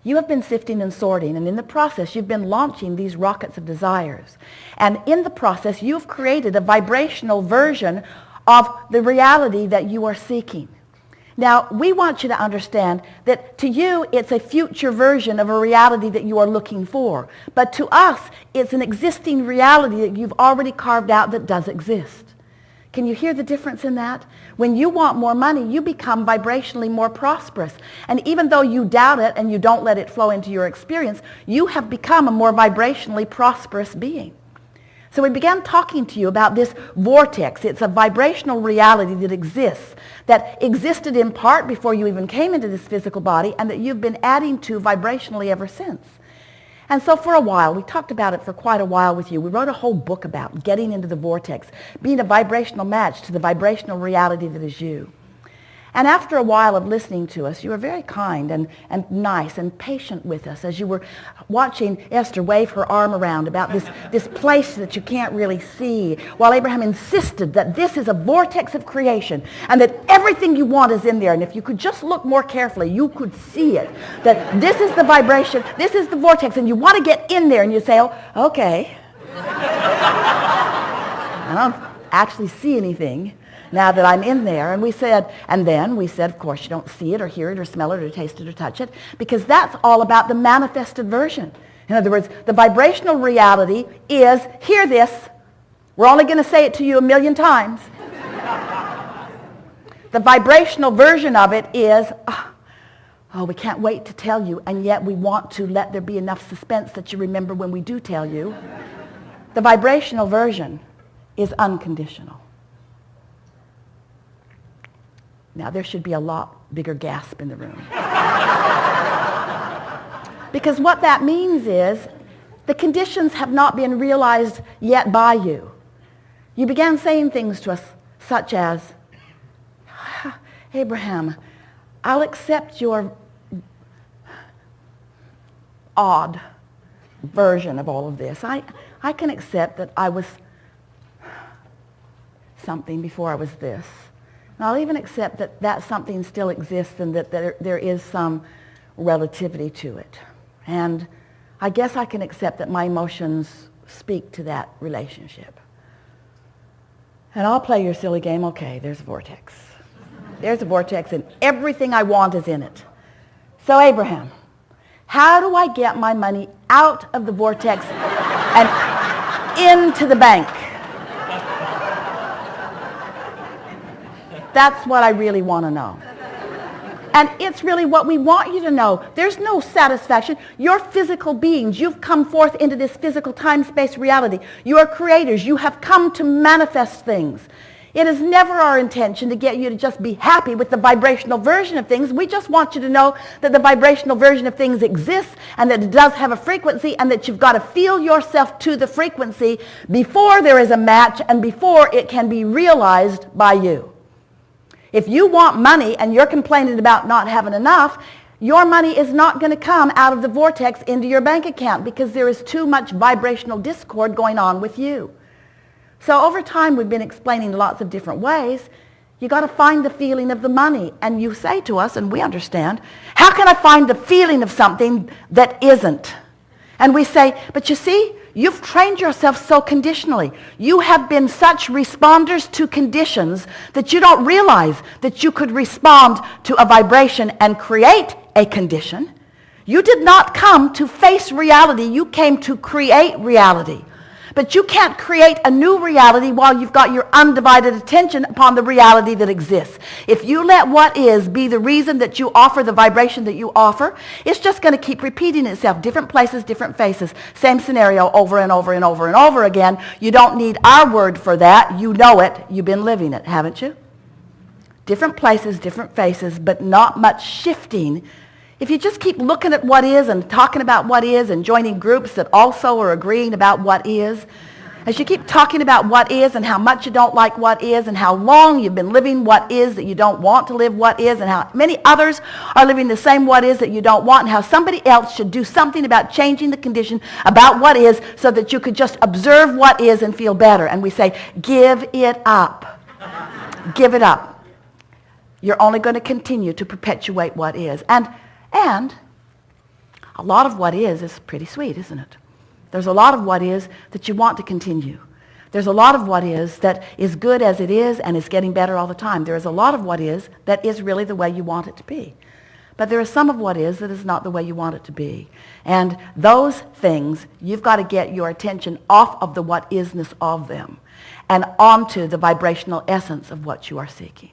You have been sifting and sorting, and in the process, you've been launching these rockets of desires. And in the process, you've created a vibrational version of the reality that you are seeking. Now, we want you to understand that to you, it's a future version of a reality that you are looking for. But to us, it's an existing reality that you've already carved out that does exist. Can you hear the difference in that? When you want more money, you become vibrationally more prosperous. And even though you doubt it and you don't let it flow into your experience, you have become a more vibrationally prosperous being. So we began talking to you about this vortex. It's a vibrational reality that existed in part before you even came into this physical body, and that you've been adding to vibrationally ever since. And so for a while, we talked about it for quite a while with you. We wrote a whole book about getting into the vortex, being a vibrational match to the vibrational reality that is you. And after a while of listening to us, you were very kind and nice and patient with us as you were watching Esther wave her arm around about this place that you can't really see, while Abraham insisted that this is a vortex of creation and that everything you want is in there. And if you could just look more carefully, you could see it, that this is the vibration, this is the vortex, and you want to get in there, and you say, oh, okay. I don't actually see anything now that I'm in there. And then we said, of course, you don't see it or hear it or smell it or taste it or touch it, because that's all about the manifested version. In other words, the vibrational reality is, hear this, we're only going to say it to you 1,000,000 times. The vibrational version of it is, oh, we can't wait to tell you, and yet we want to let there be enough suspense that you remember when we do tell you. The vibrational version is unconditional. Now, there should be a lot bigger gasp in the room. Because what that means is the conditions have not been realized yet by you. You began saying things to us such as, Abraham, I'll accept your odd version of all of this. I can accept that I was something before I was this. And I'll even accept that that something still exists and that there is some relativity to it. And I guess I can accept that my emotions speak to that relationship. And I'll play your silly game. Okay, there's a vortex. There's a vortex, and everything I want is in it. So Abraham, how do I get my money out of the vortex and into the bank? That's what I really want to know. And it's really what we want you to know. There's no satisfaction. You're physical beings. You've come forth into this physical time-space reality. You are creators. You have come to manifest things. It is never our intention to get you to just be happy with the vibrational version of things. We just want you to know that the vibrational version of things exists and that it does have a frequency, and that you've got to feel yourself to the frequency before there is a match and before it can be realized by you. If you want money and you're complaining about not having enough, your money is not going to come out of the vortex into your bank account, because there is too much vibrational discord going on with you. So over time, we've been explaining lots of different ways. You got to find the feeling of the money. And you say to us, and we understand, how can I find the feeling of something that isn't? And we say, but you see, you've trained yourself so conditionally. You have been such responders to conditions that you don't realize that you could respond to a vibration and create a condition. You did not come to face reality. You came to create reality. But you can't create a new reality while you've got your undivided attention upon the reality that exists. If you let what is be the reason that you offer the vibration that you offer, it's just going to keep repeating itself. Different places, different faces. Same scenario over and over and over and over again. You don't need our word for that. You know it. You've been living it, haven't you? Different places, different faces, but not much shifting. If you just keep looking at what is and talking about what is and joining groups that also are agreeing about what is, as you keep talking about what is and how much you don't like what is and how long you've been living what is that you don't want to live what is, and how many others are living the same what is that you don't want, and how somebody else should do something about changing the condition about what is so that you could just observe what is and feel better. And we say, give it up. Give it up. You're only going to continue to perpetuate what is. And A lot of what is pretty sweet, isn't it? There's a lot of what is that you want to continue. There's a lot of what is that is good as it is and is getting better all the time. There is a lot of what is that is really the way you want it to be. But there is some of what is that is not the way you want it to be. And those things, you've got to get your attention off of the what isness of them and onto the vibrational essence of what you are seeking.